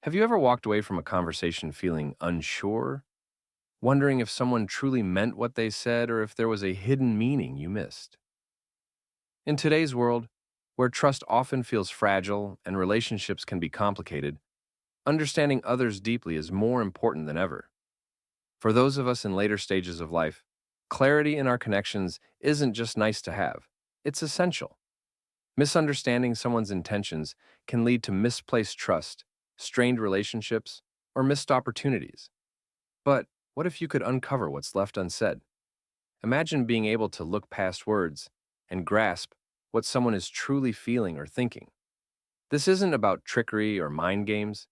Have you ever walked away from a conversation feeling unsure, wondering if someone truly meant what they said or if there was a hidden meaning you missed? In today's world, where trust often feels fragile and relationships can be complicated, understanding others deeply is more important than ever. For those of us in later stages of life, clarity in our connections isn't just nice to have, it's essential. Misunderstanding someone's intentions can lead to misplaced trust, strained relationships, or missed opportunities. But what if you could uncover what's left unsaid? Imagine being able to look past words and grasp what someone is truly feeling or thinking. This isn't about trickery or mind games,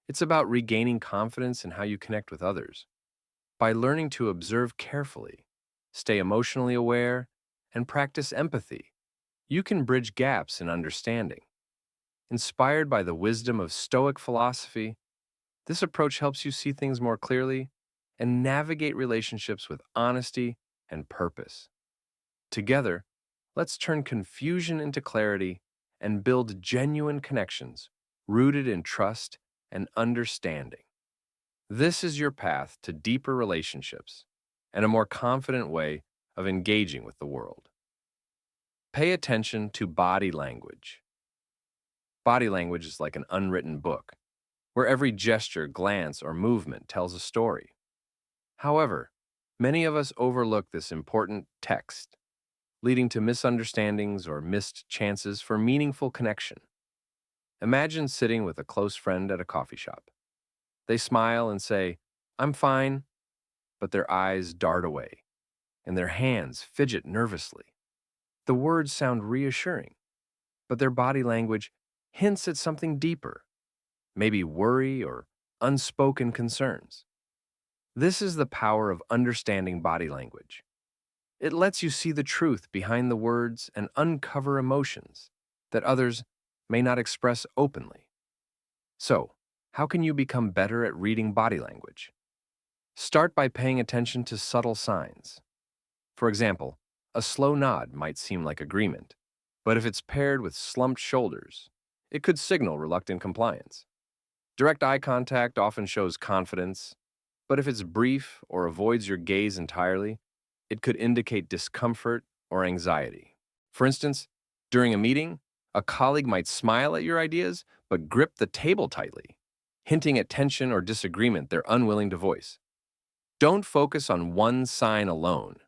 it's about regaining confidence in how you connect with others. By learning to observe carefully, stay emotionally aware, and practice empathy, you can bridge gaps in understanding. Inspired by the wisdom of Stoic philosophy, this approach helps you see things more clearly and navigate relationships with honesty and purpose. Together, let's turn confusion into clarity and build genuine connections rooted in trust and understanding. This is your path to deeper relationships and a more confident way of engaging with the world. Pay attention to body language. Body language is like an unwritten book, where every gesture, glance, or movement tells a story. However, many of us overlook this important text, leading to misunderstandings or missed chances for meaningful connection. Imagine sitting with a close friend at a coffee shop. They smile and say, "I'm fine," but their eyes dart away, and their hands fidget nervously. The words sound reassuring, but their body language hints at something deeper, maybe worry or unspoken concerns. This is the power of understanding body language. It lets you see the truth behind the words and uncover emotions that others may not express openly. So, how can you become better at reading body language? Start by paying attention to subtle signs. For example, a slow nod might seem like agreement, but if it's paired with slumped shoulders, it could signal reluctant compliance. Direct eye contact often shows confidence, but if it's brief or avoids your gaze entirely, it could indicate discomfort or anxiety. For instance, during a meeting, a colleague might smile at your ideas but grip the table tightly, hinting at tension or disagreement they're unwilling to voice. Don't focus on one sign alone.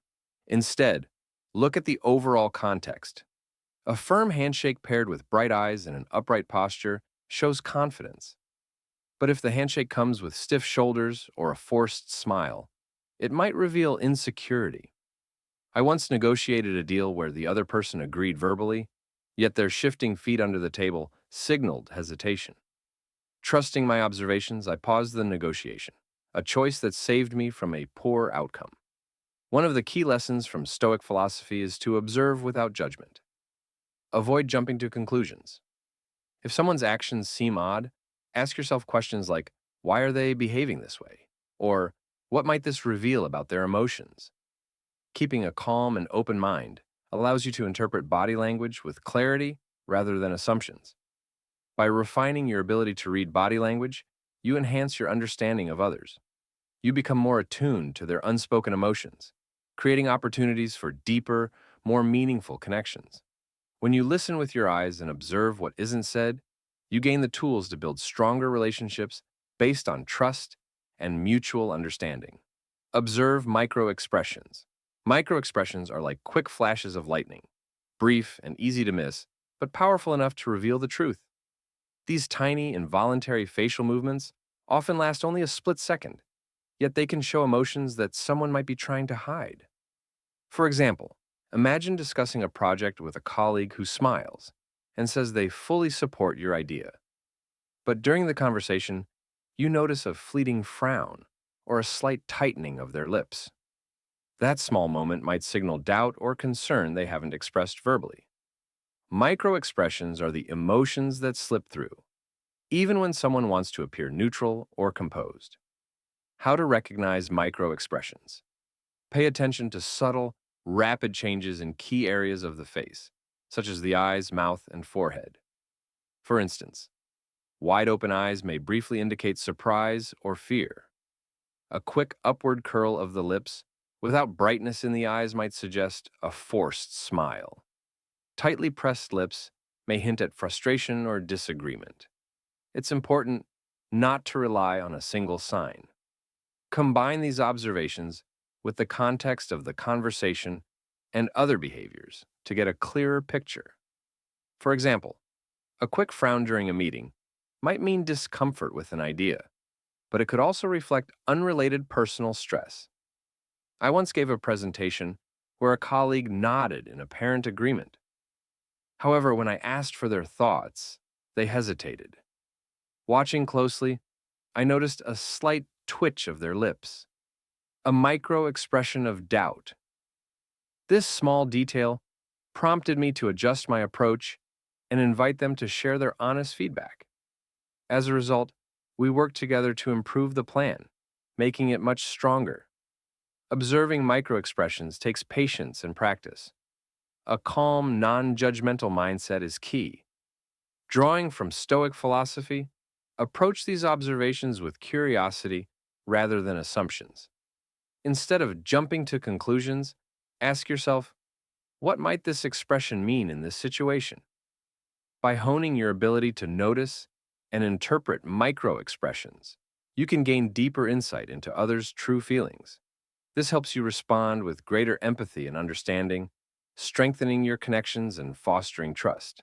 Instead, look at the overall context. A firm handshake paired with bright eyes and an upright posture shows confidence. But if the handshake comes with stiff shoulders or a forced smile, it might reveal insecurity. I once negotiated a deal where the other person agreed verbally, yet their shifting feet under the table signaled hesitation. Trusting my observations, I paused the negotiation, a choice that saved me from a poor outcome. One of the key lessons from Stoic philosophy is to observe without judgment. Avoid jumping to conclusions. If someone's actions seem odd, ask yourself questions like, why are they behaving this way? Or, what might this reveal about their emotions? Keeping a calm and open mind allows you to interpret body language with clarity rather than assumptions. By refining your ability to read body language, you enhance your understanding of others. You become more attuned to their unspoken emotions, creating opportunities for deeper, more meaningful connections. When you listen with your eyes and observe what isn't said, you gain the tools to build stronger relationships based on trust and mutual understanding. Observe micro-expressions. Micro-expressions are like quick flashes of lightning, brief and easy to miss, but powerful enough to reveal the truth. These tiny, involuntary facial movements often last only a split second, yet they can show emotions that someone might be trying to hide. For example, imagine discussing a project with a colleague who smiles and says they fully support your idea. But during the conversation, you notice a fleeting frown or a slight tightening of their lips. That small moment might signal doubt or concern they haven't expressed verbally. Micro expressions are the emotions that slip through, even when someone wants to appear neutral or composed. How to recognize micro expressions. Pay attention to subtle, rapid changes in key areas of the face, such as the eyes, mouth, and forehead. For instance, Wide open eyes may briefly indicate surprise or fear. A quick upward curl of the lips without brightness in the eyes might suggest a forced smile. Tightly pressed lips may hint at frustration or disagreement. It's important not to rely on a single sign. Combine these observations with the context of the conversation and other behaviors to get a clearer picture. For example, a quick frown during a meeting might mean discomfort with an idea, but it could also reflect unrelated personal stress. I once gave a presentation where a colleague nodded in apparent agreement. However, when I asked for their thoughts, they hesitated. Watching closely, I noticed a slight twitch of their lips, a micro expression of doubt. This small detail prompted me to adjust my approach and invite them to share their honest feedback. As a result, we worked together to improve the plan, making it much stronger. Observing microexpressions takes patience and practice. A calm, non-judgmental mindset is key. Drawing from Stoic philosophy, approach these observations with curiosity rather than assumptions. Instead of jumping to conclusions, ask yourself, what might this expression mean in this situation? By honing your ability to notice and interpret micro-expressions, you can gain deeper insight into others' true feelings. This helps you respond with greater empathy and understanding, strengthening your connections and fostering trust.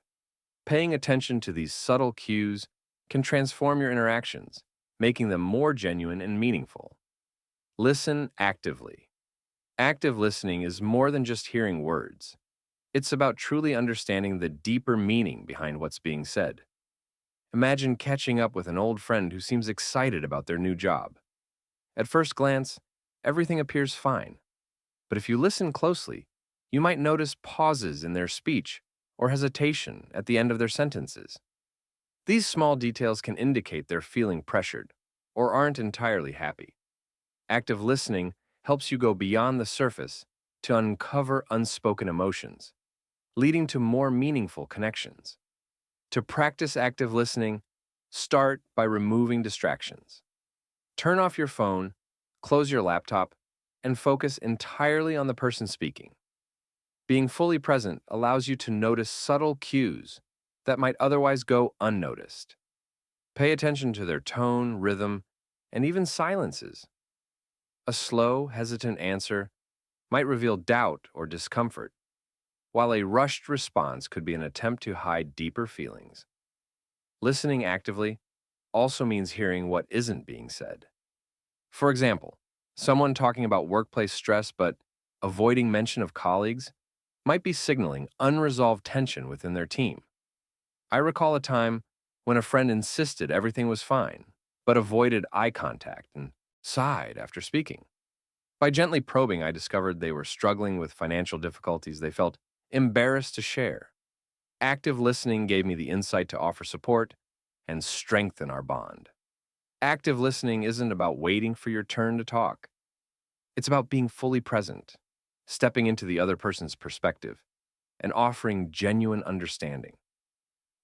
Paying attention to these subtle cues can transform your interactions, making them more genuine and meaningful. Listen actively. Active listening is more than just hearing words. It's about truly understanding the deeper meaning behind what's being said. Imagine catching up with an old friend who seems excited about their new job. At first glance, everything appears fine. But if you listen closely, you might notice pauses in their speech or hesitation at the end of their sentences. These small details can indicate they're feeling pressured or aren't entirely happy. Active listening helps you go beyond the surface to uncover unspoken emotions, leading to more meaningful connections. To practice active listening, start by removing distractions. Turn off your phone, close your laptop, and focus entirely on the person speaking. Being fully present allows you to notice subtle cues that might otherwise go unnoticed. Pay attention to their tone, rhythm, and even silences. A slow, hesitant answer might reveal doubt or discomfort, while a rushed response could be an attempt to hide deeper feelings. Listening actively also means hearing what isn't being said. For example, someone talking about workplace stress but avoiding mention of colleagues might be signaling unresolved tension within their team. I recall a time when a friend insisted everything was fine, but avoided eye contact and sighed after speaking. By gently probing, I discovered they were struggling with financial difficulties they felt embarrassed to share. Active listening gave me the insight to offer support and strengthen our bond. Active listening isn't about waiting for your turn to talk. It's about being fully present, stepping into the other person's perspective, and offering genuine understanding.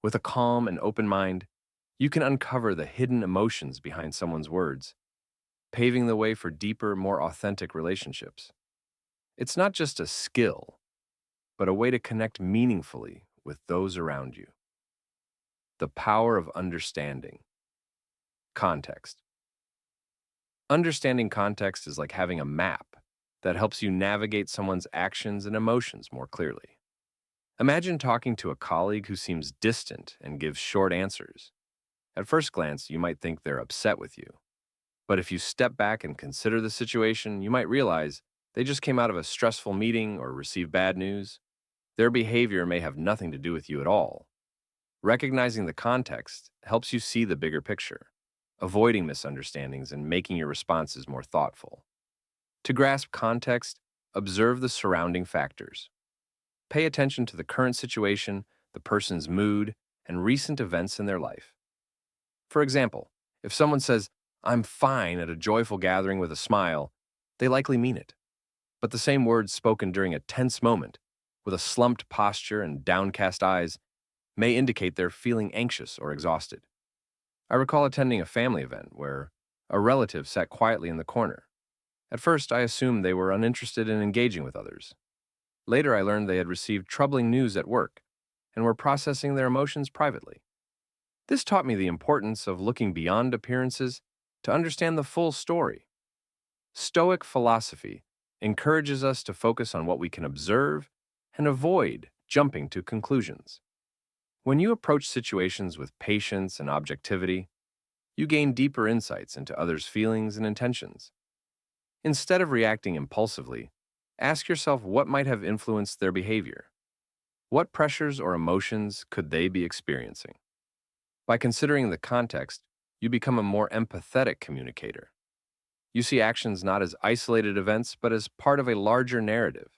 With a calm and open mind, you can uncover the hidden emotions behind someone's words, paving the way for deeper, more authentic relationships. It's not just a skill, but a way to connect meaningfully with those around you. The power of understanding. Context. Understanding context is like having a map that helps you navigate someone's actions and emotions more clearly. Imagine talking to a colleague who seems distant and gives short answers. At first glance, you might think they're upset with you. But if you step back and consider the situation, you might realize they just came out of a stressful meeting or received bad news. Their behavior may have nothing to do with you at all. Recognizing the context helps you see the bigger picture, avoiding misunderstandings and making your responses more thoughtful. To grasp context, observe the surrounding factors. Pay attention to the current situation, the person's mood, and recent events in their life. For example, if someone says, "I'm fine" at a joyful gathering with a smile, they likely mean it. But the same words spoken during a tense moment, with a slumped posture and downcast eyes, may indicate they're feeling anxious or exhausted. I recall attending a family event where a relative sat quietly in the corner. At first, I assumed they were uninterested in engaging with others. Later, I learned they had received troubling news at work and were processing their emotions privately. This taught me the importance of looking beyond appearances to understand the full story. Stoic philosophy encourages us to focus on what we can observe and avoid jumping to conclusions. When you approach situations with patience and objectivity, you gain deeper insights into others' feelings and intentions. Instead of reacting impulsively, ask yourself what might have influenced their behavior. What pressures or emotions could they be experiencing? By considering the context, you become a more empathetic communicator. You see actions not as isolated events, but as part of a larger narrative.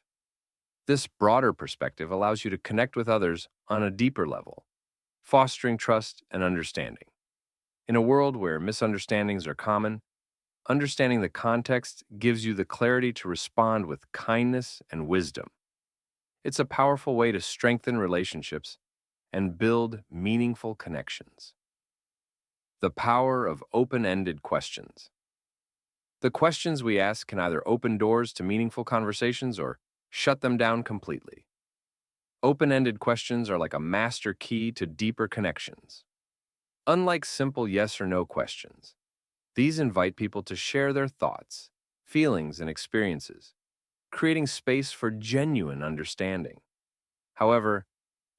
This broader perspective allows you to connect with others on a deeper level, fostering trust and understanding. In a world where misunderstandings are common, understanding the context gives you the clarity to respond with kindness and wisdom. It's a powerful way to strengthen relationships and build meaningful connections. The power of open-ended questions. The questions we ask can either open doors to meaningful conversations or shut them down completely. Open-ended questions are like a master key to deeper connections. Unlike simple yes or no questions, these invite people to share their thoughts, feelings, and experiences, creating space for genuine understanding. However,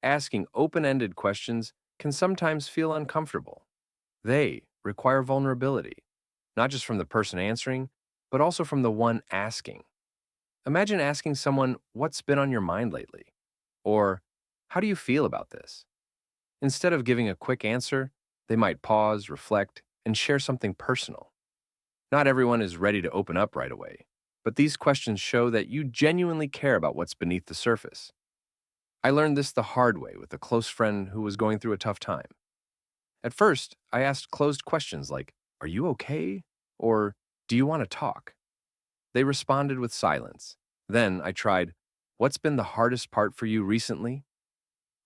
asking open-ended questions can sometimes feel uncomfortable. They require vulnerability, not just from the person answering, but also from the one asking. Imagine asking someone, "What's been on your mind lately?" Or, "How do you feel about this?" Instead of giving a quick answer, they might pause, reflect, and share something personal. Not everyone is ready to open up right away, but these questions show that you genuinely care about what's beneath the surface. I learned this the hard way with a close friend who was going through a tough time. At first, I asked closed questions like, "Are you okay?" Or, "Do you want to talk?" They responded with silence. Then I tried, "What's been the hardest part for you recently?"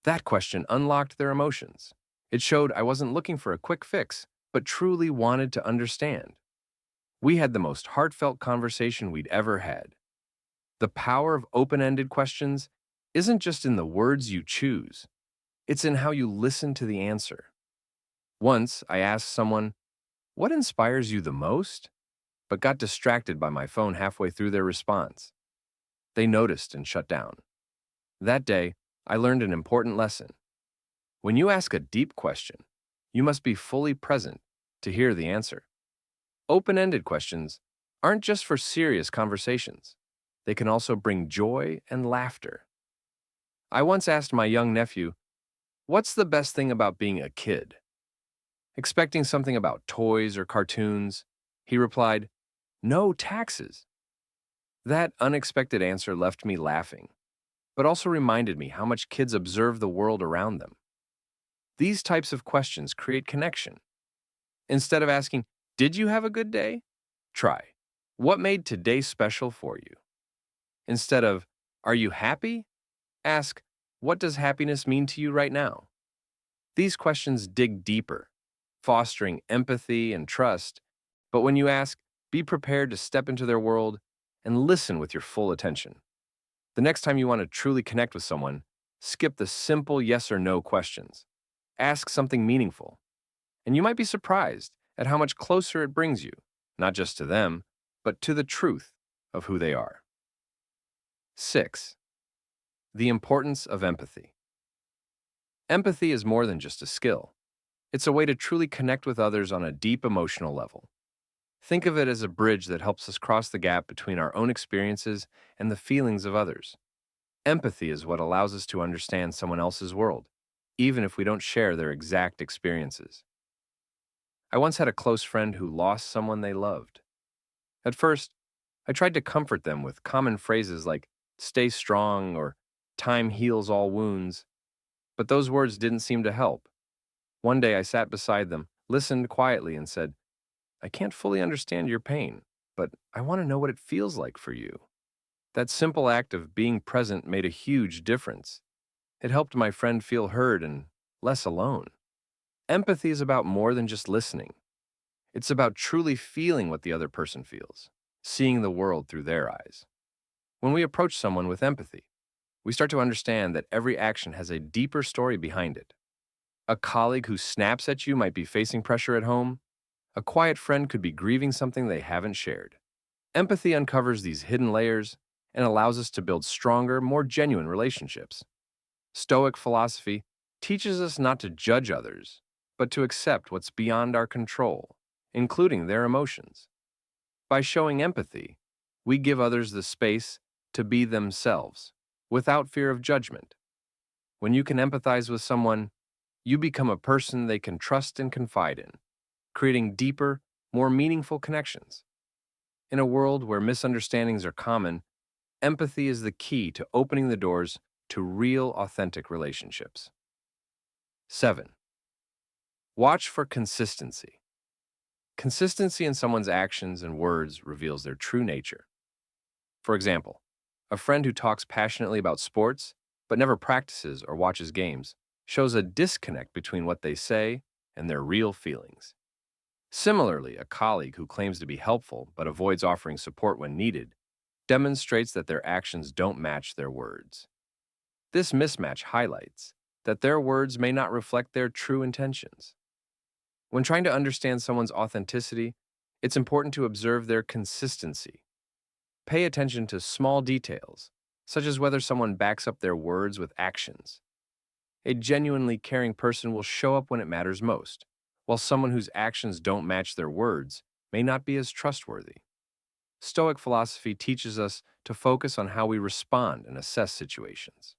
That question unlocked their emotions. It showed I wasn't looking for a quick fix, but truly wanted to understand. We had the most heartfelt conversation we'd ever had. The power of open-ended questions isn't just in the words you choose, it's in how you listen to the answer. Once, I asked someone, "What inspires you the most?" but got distracted by my phone halfway through their response. They noticed and shut down. That day, I learned an important lesson. When you ask a deep question, you must be fully present to hear the answer. Open-ended questions aren't just for serious conversations. They can also bring joy and laughter. I once asked my young nephew, "What's the best thing about being a kid?" Expecting something about toys or cartoons, he replied, "No taxes." That unexpected answer left me laughing, but also reminded me how much kids observe the world around them. These types of questions create connection. Instead of asking, "Did you have a good day?" Try, "What made today special for you?" Instead of, "Are you happy?" Ask, "What does happiness mean to you right now?" These questions dig deeper, fostering empathy and trust. But when you ask, be prepared to step into their world and listen with your full attention. The next time you want to truly connect with someone, skip the simple yes or no questions. Ask something meaningful, and you might be surprised at how much closer it brings you, not just to them, but to the truth of who they are. 6. The importance of empathy. Empathy is more than just a skill. It's a way to truly connect with others on a deep emotional level. Think of it as a bridge that helps us cross the gap between our own experiences and the feelings of others. Empathy is what allows us to understand someone else's world, even if we don't share their exact experiences. I once had a close friend who lost someone they loved. At first, I tried to comfort them with common phrases like, "Stay strong," or "Time heals all wounds," but those words didn't seem to help. One day I sat beside them, listened quietly, and said, "I can't fully understand your pain, but I want to know what it feels like for you." That simple act of being present made a huge difference. It helped my friend feel heard and less alone. Empathy is about more than just listening. It's about truly feeling what the other person feels, seeing the world through their eyes. When we approach someone with empathy, we start to understand that every action has a deeper story behind it. A colleague who snaps at you might be facing pressure at home. A quiet friend could be grieving something they haven't shared. Empathy uncovers these hidden layers and allows us to build stronger, more genuine relationships. Stoic philosophy teaches us not to judge others, but to accept what's beyond our control, including their emotions. By showing empathy, we give others the space to be themselves without fear of judgment. When you can empathize with someone, you become a person they can trust and confide in, creating deeper, more meaningful connections. In a world where misunderstandings are common, empathy is the key to opening the doors to real, authentic relationships. 7. Watch for consistency. Consistency in someone's actions and words reveals their true nature. For example, a friend who talks passionately about sports but never practices or watches games shows a disconnect between what they say and their real feelings. Similarly, a colleague who claims to be helpful but avoids offering support when needed demonstrates that their actions don't match their words. This mismatch highlights that their words may not reflect their true intentions. When trying to understand someone's authenticity, it's important to observe their consistency. Pay attention to small details, such as whether someone backs up their words with actions. A genuinely caring person will show up when it matters most, while someone whose actions don't match their words may not be as trustworthy. Stoic philosophy teaches us to focus on how we respond and assess situations.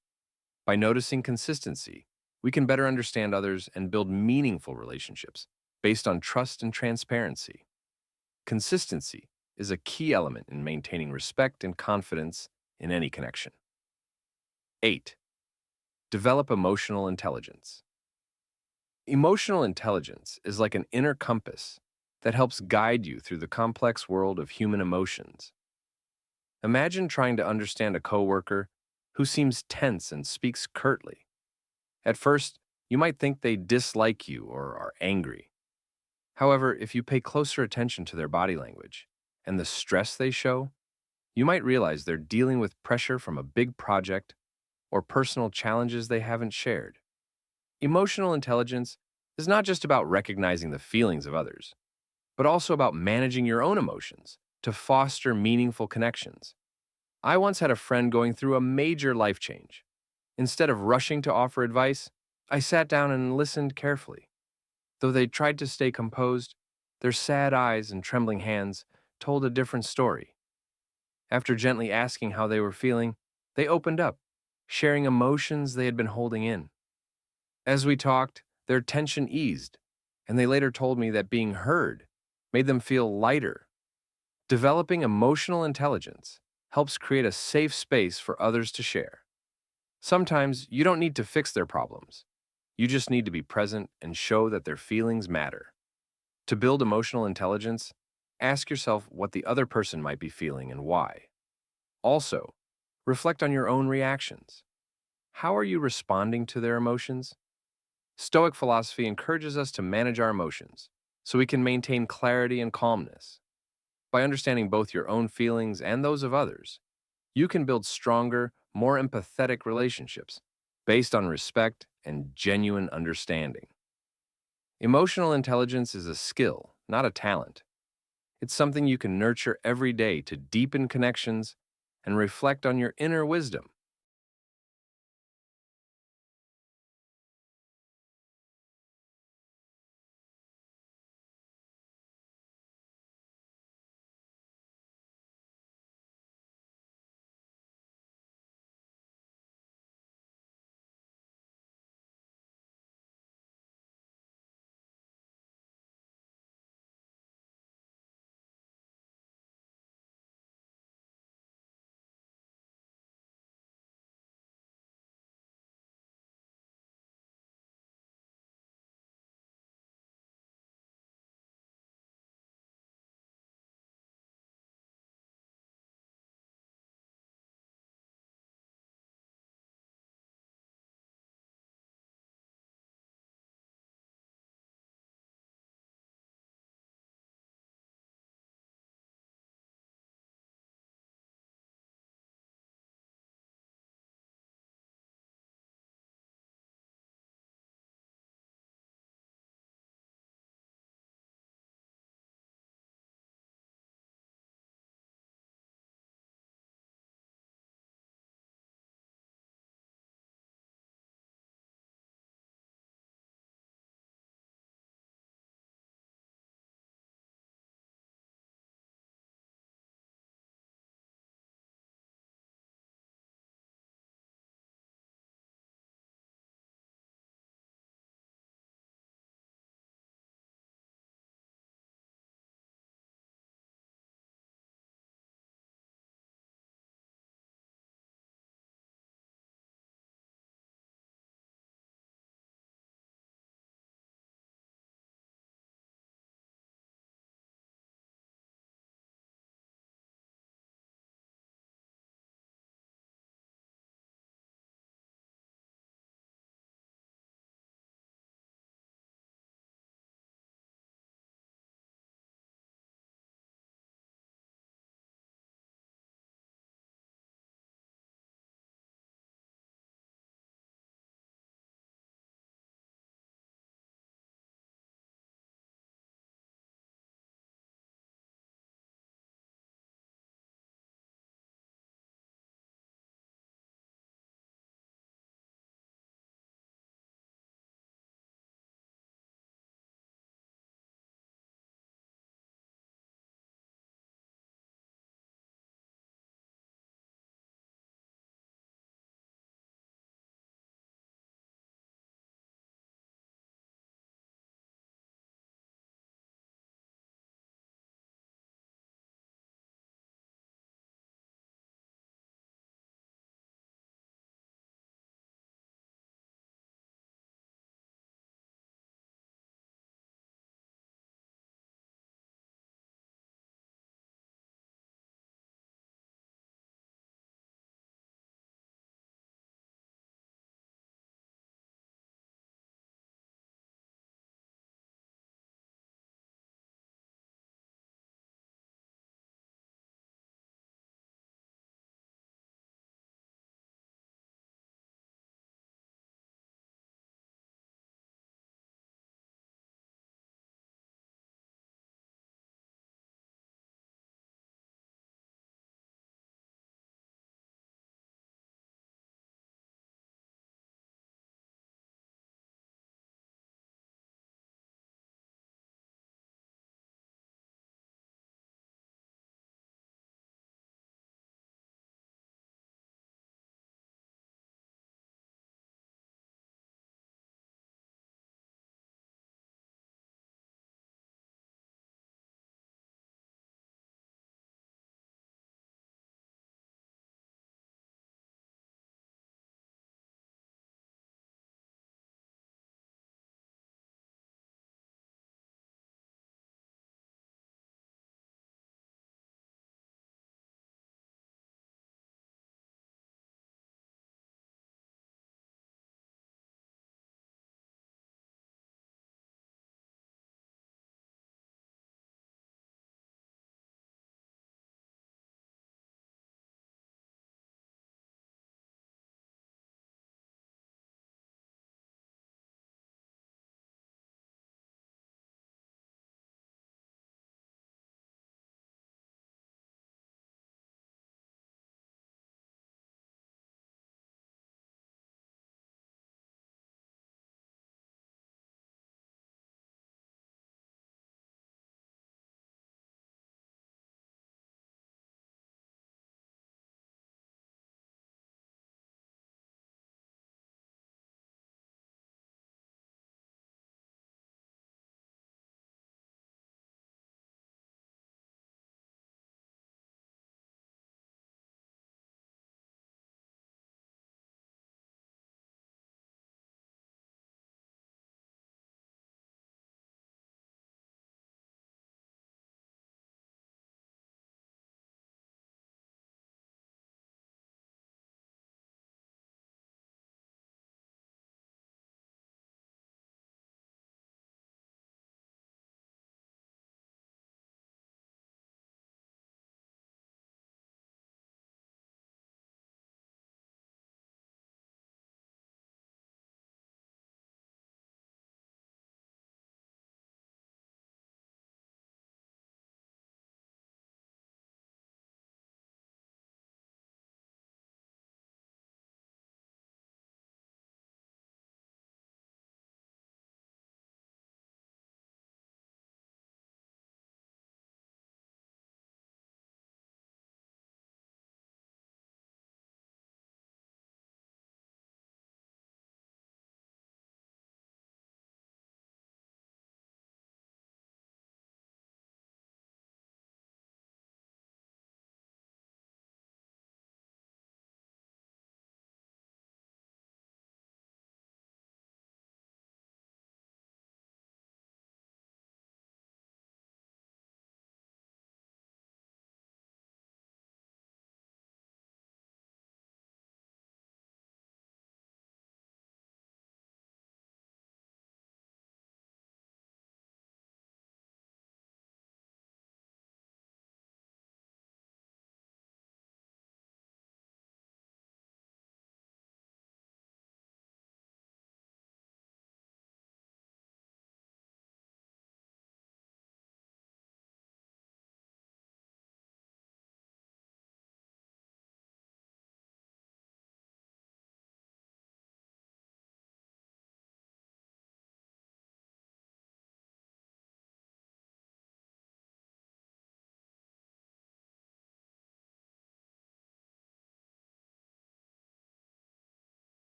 By noticing consistency, we can better understand others and build meaningful relationships based on trust and transparency. Consistency is a key element in maintaining respect and confidence in any connection. 8. Develop emotional intelligence. Emotional intelligence is like an inner compass that helps guide you through the complex world of human emotions. Imagine trying to understand a coworker who seems tense and speaks curtly. At first, you might think they dislike you or are angry. However, if you pay closer attention to their body language and the stress they show, you might realize they're dealing with pressure from a big project or personal challenges they haven't shared. Emotional intelligence is not just about recognizing the feelings of others, but also about managing your own emotions to foster meaningful connections. I once had a friend going through a major life change. Instead of rushing to offer advice, I sat down and listened carefully. Though they tried to stay composed, their sad eyes and trembling hands told a different story. After gently asking how they were feeling, they opened up, sharing emotions they had been holding in. As we talked, their tension eased, and they later told me that being heard made them feel lighter. Developing emotional intelligence helps create a safe space for others to share. Sometimes you don't need to fix their problems. You just need to be present and show that their feelings matter. To build emotional intelligence, ask yourself what the other person might be feeling and why. Also, reflect on your own reactions. How are you responding to their emotions? Stoic philosophy encourages us to manage our emotions so we can maintain clarity and calmness. By understanding both your own feelings and those of others, you can build stronger, more empathetic relationships based on respect and genuine understanding. Emotional intelligence is a skill, not a talent. It's something you can nurture every day to deepen connections and reflect on your inner wisdom.